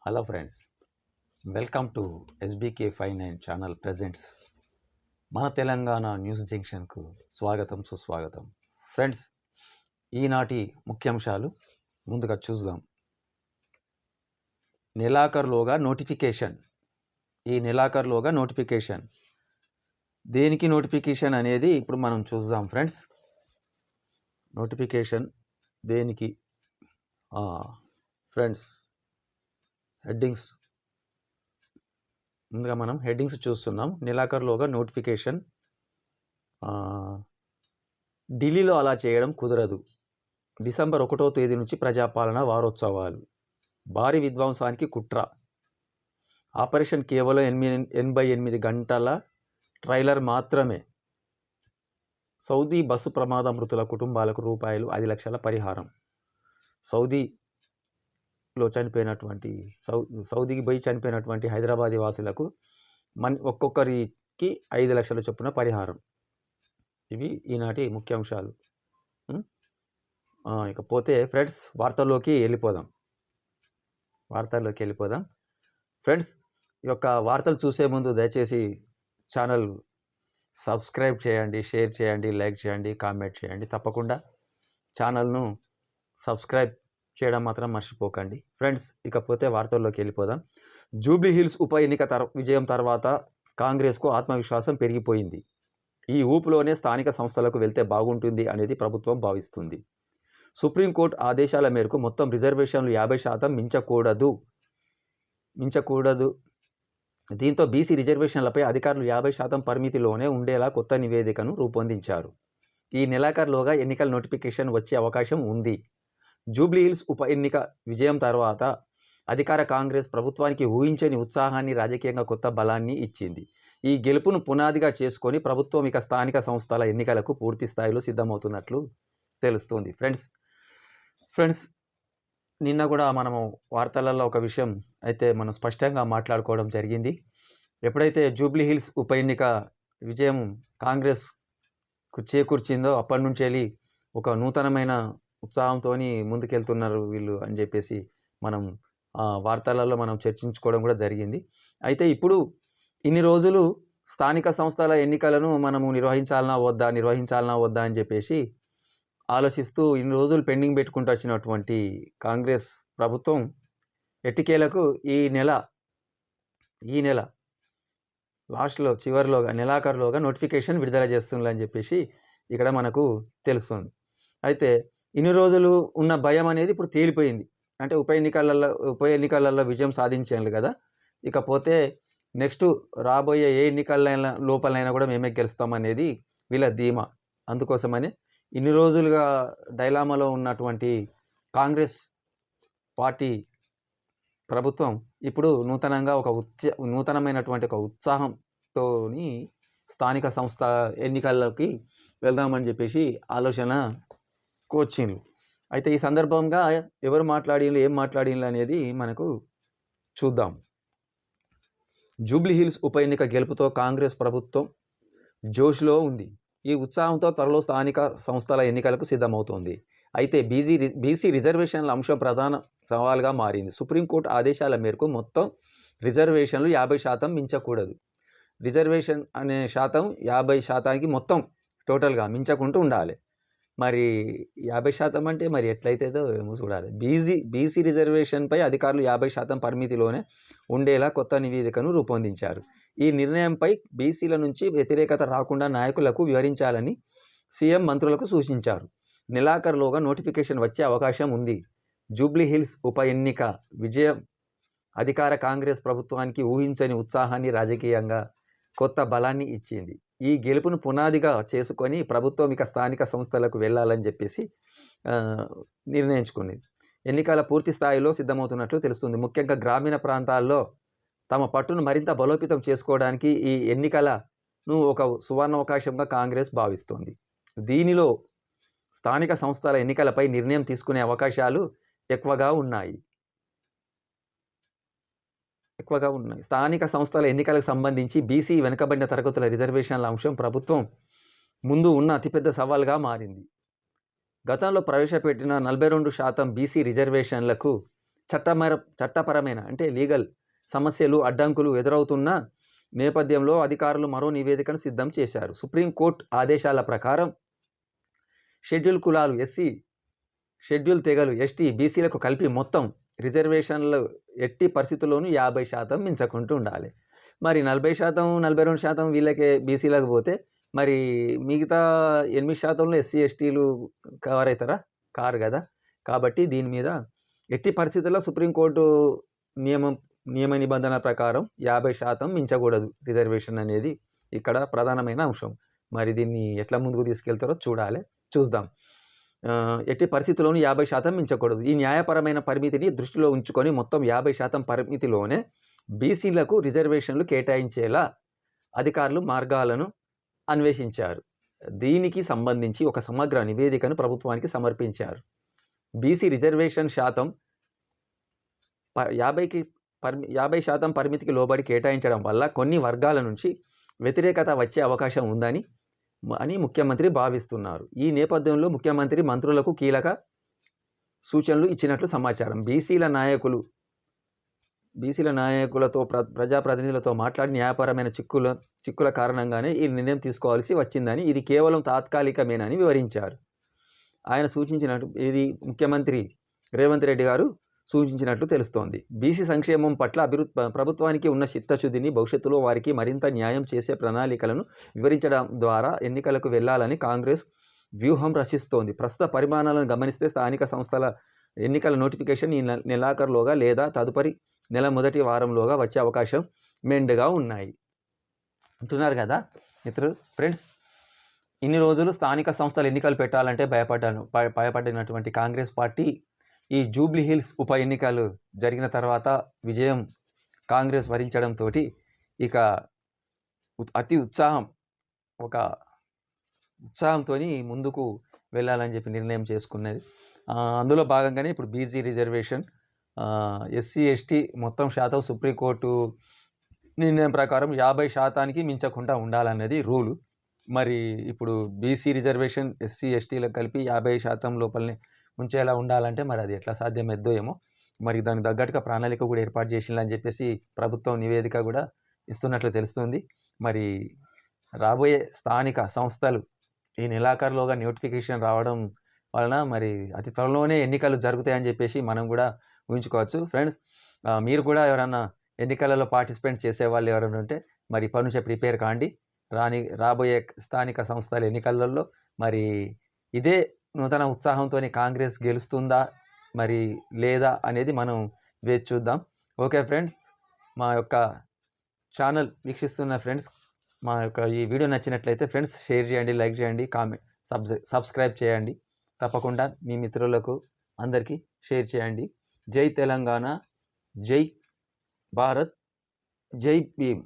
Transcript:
Hello friends, welcome to SBK 59 channel presents మన Telangana news జంక్షన్కు స్వాగతం సుస్వాగతం. ఫ్రెండ్స్, ఈనాటి ముఖ్యాంశాలు ముందుగా చూద్దాం. నెలాఖరులోగా నోటిఫికేషన్. ఈ నెలాఖరులోగా నోటిఫికేషన్ దేనికి నోటిఫికేషన్ అనేది ఇప్పుడు మనం చూద్దాం. ఫ్రెండ్స్, నోటిఫికేషన్ దేనికి? ఫ్రెండ్స్, హెడ్డింగ్స్ ముందుగా మనం హెడ్డింగ్స్ చూస్తున్నాం. నెలాఖరులోగా నోటిఫికేషన్. ఢిల్లీలో అలా చేయడం కుదరదు. డిసెంబర్ 1వ తేదీ నుంచి ప్రజాపాలన వారోత్సవాలు. భారీ విధ్వంసానికి కుట్ర. ఆపరేషన్ కేవలం 88 గంటల ట్రైలర్ మాత్రమే. సౌదీ బస్సు ప్రమాద మృతుల కుటుంబాలకు రూపాయలు 5 లక్షల పరిహారం. సౌదీలో చనిపోయినటువంటి సౌదీకి పోయి చనిపోయినటువంటి హైదరాబాదీ వాసులకు ఒక్కొక్కరికి 5 లక్షల చొప్పున పరిహారం. ఇవి ఈనాటి ముఖ్యాంశాలు. ఇకపోతే ఫ్రెండ్స్, వార్తల్లోకి వెళ్ళిపోదాం. ఫ్రెండ్స్, ఈ యొక్క వార్తలు చూసే ముందు దయచేసి ఛానల్ సబ్స్క్రైబ్ చేయండి, షేర్ చేయండి, లైక్ చేయండి, కామెంట్ చేయండి. తప్పకుండా ఛానల్ను సబ్స్క్రైబ్ చేయడం మాత్రం మర్చిపోకండి. ఫ్రెండ్స్, ఇకపోతే వార్తల్లోకి వెళ్ళిపోదాం. జూబ్లీ హిల్స్ ఉప ఎన్నిక విజయం తర్వాత కాంగ్రెస్కు ఆత్మవిశ్వాసం పెరిగిపోయింది. ఈ ఊపులోనే స్థానిక సంస్థలకు వెళ్తే బాగుంటుంది అనేది ప్రభుత్వం భావిస్తుంది. సుప్రీంకోర్టు ఆదేశాల మేరకు మొత్తం రిజర్వేషన్లు 50% మించకూడదు. దీంతో బీసీ రిజర్వేషన్లపై అధికారులు 50% పరిమితిలోనే ఉండేలా కొత్త నివేదికను రూపొందించారు. ఈ నెలాఖరులోగా ఎన్నికల నోటిఫికేషన్ వచ్చే అవకాశం ఉంది. జూబ్లీ హిల్స్ ఉప ఎన్నిక విజయం తర్వాత అధికార కాంగ్రెస్ ప్రభుత్వానికి ఊహించని ఉత్సాహాన్ని, రాజకీయంగా కొత్త బలాన్ని ఇచ్చింది. ఈ గెలుపును పునాదిగా చేసుకొని ప్రభుత్వం ఇక స్థానిక సంస్థల ఎన్నికలకు పూర్తి స్థాయిలో సిద్ధమవుతున్నట్లు తెలుస్తుంది. ఫ్రెండ్స్, నిన్న కూడా మనము వార్తలలో ఒక విషయం అయితే మనం స్పష్టంగా మాట్లాడుకోవడం జరిగింది. ఎప్పుడైతే జూబ్లీ హిల్స్ ఉప ఎన్నిక విజయం కాంగ్రెస్కు చేకూర్చిందో అప్పటి నుంచి వెళ్ళి ఒక నూతనమైన ఉత్సాహంతో ముందుకెళ్తున్నారు వీళ్ళు అని చెప్పేసి మనం వార్తలలో మనం చర్చించుకోవడం కూడా జరిగింది. అయితే ఇప్పుడు ఇన్ని రోజులు స్థానిక సంస్థల ఎన్నికలను మనము నిర్వహించాలనా వద్దా అని చెప్పేసి ఆలోచిస్తూ ఇన్ని రోజులు పెండింగ్ పెట్టుకుంటూ వచ్చినటువంటి కాంగ్రెస్ ప్రభుత్వం ఎట్టికేలకు ఈ నెల లాస్ట్లో చివరిలోగా నెలాఖరులోగా నోటిఫికేషన్ విడుదల చేస్తుందని చెప్పేసి ఇక్కడ మనకు తెలుస్తుంది. అయితే ఇన్ని రోజులు ఉన్న భయం అనేది ఇప్పుడు తేలిపోయింది. అంటే ఉప ఎన్నికలలో విజయం సాధించాలి కదా, ఇకపోతే నెక్స్ట్ రాబోయే ఏ ఎన్నికలైనా లోపలైనా కూడా మేమే గెలుస్తామనేది వీళ్ళ ధీమా. అందుకోసమని ఇన్ని రోజులుగా డైలామాలో ఉన్నటువంటి కాంగ్రెస్ పార్టీ ప్రభుత్వం ఇప్పుడు నూతనమైనటువంటి ఒక ఉత్సాహంతో స్థానిక సంస్థ ఎన్నికల్లోకి వెళ్దామని చెప్పేసి ఆలోచనకు వచ్చిండ్రు. అయితే ఈ సందర్భంగా ఎవరు మాట్లాడిండ్రు, ఏం మాట్లాడిండ్రు అనేది మనకు చూద్దాం. జూబ్లీ హిల్స్ ఉప ఎన్నిక గెలుపుతో కాంగ్రెస్ ప్రభుత్వం జోష్లో ఉంది. ఈ ఉత్సాహంతో త్వరలో స్థానిక సంస్థల ఎన్నికలకు సిద్ధమవుతోంది. అయితే బీసీ రిజర్వేషన్ల అంశం ప్రధాన సవాల్గా మారింది. సుప్రీంకోర్టు ఆదేశాల మేరకు మొత్తం రిజర్వేషన్లు 50% మించకూడదు. రిజర్వేషన్ అనే శాతం 50%కి మొత్తం టోటల్గా మించకుంటూ ఉండాలి. మరి 50% అంటే మరి ఎట్లయితేదో ఏమో చూడాలి. బీసీ రిజర్వేషన్పై అధికారులు 50% పరిమితిలోనే ఉండేలా కొత్త నివేదికను రూపొందించారు. ఈ నిర్ణయంపై బీసీల నుంచి వ్యతిరేకత రాకుండా నాయకులకు వివరించాలని సీఎం మంత్రులకు సూచించారు. నెలాఖరులోగా నోటిఫికేషన్ వచ్చే అవకాశం ఉంది. జూబ్లీ హిల్స్ ఉప ఎన్నిక విజయం అధికార కాంగ్రెస్ ప్రభుత్వానికి ఊహించని ఉత్సాహాన్ని, రాజకీయంగా కొత్త బలాన్ని ఇచ్చింది. ఈ గెలుపును పునాదిగా చేసుకొని ప్రభుత్వం ఇక స్థానిక సంస్థలకు వెళ్ళాలని చెప్పేసి నిర్ణయించుకుంది. ఎన్నికల పూర్తి స్థాయిలో సిద్ధమవుతున్నట్లు తెలుస్తుంది. ముఖ్యంగా గ్రామీణ ప్రాంతాల్లో తమ పట్టును మరింత బలోపేతం చేసుకోవడానికి ఈ ఎన్నికలను ఒక సువర్ణావకాశంగా కాంగ్రెస్ భావిస్తోంది. దీనిలో స్థానిక సంస్థల ఎన్నికలపై నిర్ణయం తీసుకునే అవకాశాలు ఎక్కువగా ఉన్నాయి. స్థానిక సంస్థల ఎన్నికలకు సంబంధించి బీసీ వెనుకబడిన తరగతుల రిజర్వేషన్ల అంశం ప్రభుత్వం ముందు ఉన్న అతిపెద్ద సవాల్గా మారింది. గతంలో ప్రవేశపెట్టిన 42% బీసీ రిజర్వేషన్లకు చట్టపరమైన అంటే లీగల్ సమస్యలు అడ్డంకులు ఎదురవుతున్న నేపథ్యంలో అధికారులు మరో నివేదికను సిద్ధం చేశారు. సుప్రీంకోర్టు ఆదేశాల ప్రకారం షెడ్యూల్ కులాలు ఎస్సీ, షెడ్యూల్ తెగలు ఎస్టీ, బీసీలకు కలిపి మొత్తం రిజర్వేషన్లు ఎట్టి పరిస్థితుల్లోనూ 50% మించకుంటూ ఉండాలి. మరి 40%, 42% వీళ్ళకే బీసీలకు పోతే మరి మిగతా 8%లో ఎస్సీ ఎస్టీలు కవర్ అవుతారా? కారు కదా. కాబట్టి దీని మీద ఎట్టి పరిస్థితుల్లో సుప్రీంకోర్టు నియమ నిబంధన ప్రకారం 50% మించకూడదు రిజర్వేషన్ అనేది ఇక్కడ ప్రధానమైన అంశం. మరి దీన్ని ఎట్లా ముందుకు తీసుకెళ్తారో చూద్దాం. ఎట్టి పరిస్థితుల్లోనూ 50% మించకూడదు. ఈ న్యాయపరమైన పరిమితిని దృష్టిలో ఉంచుకొని మొత్తం 50% పరిమితిలోనే బీసీలకు రిజర్వేషన్లు కేటాయించేలా అధికారులు మార్గాలను అన్వేషించారు. దీనికి సంబంధించి ఒక సమగ్ర నివేదికను ప్రభుత్వానికి సమర్పించారు. బీసీ రిజర్వేషన్ శాతం 50% పరిమితికి లోబడి కేటాయించడం వల్ల కొన్ని వర్గాల నుంచి వ్యతిరేకత వచ్చే అవకాశం ఉందని ముఖ్యమంత్రి భావిస్తున్నారు. ఈ నేపథ్యంలో ముఖ్యమంత్రి మంత్రులకు కీలక సూచనలు ఇచ్చినట్లు సమాచారం. బీసీల నాయకులతో ప్రజాప్రతినిధులతో మాట్లాడి న్యాయపరమైన చిక్కుల కారణంగానే ఈ నిర్ణయం తీసుకోవాల్సి వచ్చిందని, ఇది కేవలం తాత్కాలికమేనని వివరించారు. ఆయన సూచించినట్టు ఇది ముఖ్యమంత్రి రేవంత్ రెడ్డి గారు సూచించినట్లు తెలుస్తోంది. బీసీ సంక్షేమం పట్ల ప్రభుత్వానికి ఉన్న చిత్తశుద్ధిని, భవిష్యత్తులో వారికి మరింత న్యాయం చేసే ప్రణాళికలను వివరించడం ద్వారా ఎన్నికలకు వెళ్లాలని కాంగ్రెస్ వ్యూహం రచిస్తోంది. ప్రస్తుత పరిమాణాలను గమనిస్తే స్థానిక సంస్థల ఎన్నికల నోటిఫికేషన్ ఈ నెలాఖరులోగా లేదా తదుపరి నెల మొదటి వారంలోగా వచ్చే అవకాశం మెండుగా ఉన్నాయి అంటున్నారు కదా మిత్రులు. ఫ్రెండ్స్, ఇన్ని రోజులు స్థానిక సంస్థల ఎన్నికలు పెట్టాలంటే భయపడినటువంటి కాంగ్రెస్ పార్టీ ఈ జూబ్లీ హిల్స్ ఉప ఎన్నికలు జరిగిన తర్వాత విజయం కాంగ్రెస్ వరించడంతో ఇక అతి ఉత్సాహంతో ముందుకు వెళ్ళాలని చెప్పి నిర్ణయం చేసుకున్నది. అందులో భాగంగానే ఇప్పుడు బీసీ రిజర్వేషన్, ఎస్సీ ఎస్టీ మొత్తం శాతం సుప్రీంకోర్టు నిర్ణయం ప్రకారం 50%కి మించకుండా ఉండాలన్నది రూలు. మరి ఇప్పుడు బీసీ రిజర్వేషన్ ఎస్సీ ఎస్టీలకు కలిపి 50% లోపలనే ఉంచేలా ఉండాలంటే మరి అది ఎట్లా సాధ్యమవుద్దో ఏమో. మరి దానికి తగ్గట్టుగా ప్రణాళిక కూడా ఏర్పాటు చేసిందని చెప్పేసి ప్రభుత్వం నివేదిక కూడా ఇస్తున్నట్లు తెలుస్తుంది. మరి రాబోయే స్థానిక సంస్థలు ఈ నెలాఖరులోగా నోటిఫికేషన్ రావడం వలన మరి అతి త్వరలోనే ఎన్నికలు జరుగుతాయని చెప్పేసి మనం కూడా ఊహించుకోవచ్చు. ఫ్రెండ్స్, మీరు కూడా ఎవరన్నా ఎన్నికలలో పార్టిసిపేట్ చేసేవాళ్ళు ఎవరైనా ఉంటే మరి ఇప్పటి నుంచే ప్రిపేర్ కాండి. రాబోయే స్థానిక సంస్థల ఎన్నికలలో మరి ఇదే నూతన ఉత్సాహంతో కాంగ్రెస్ గెలుస్తుందా మరి లేదా అనేది మనం వేచి చూద్దాం. ఓకే ఫ్రెండ్స్, మా యొక్క ఛానల్ వీక్షిస్తున్న ఫ్రెండ్స్, మా యొక్క ఈ వీడియో నచ్చినట్లయితే ఫ్రెండ్స్ షేర్ చేయండి, లైక్ చేయండి, కామెంట్ సబ్స్క్రైబ్ చేయండి. తప్పకుండా మీ మిత్రులకు అందరికీ షేర్ చేయండి. జై తెలంగాణ, జై భారత్, జై భీమ్.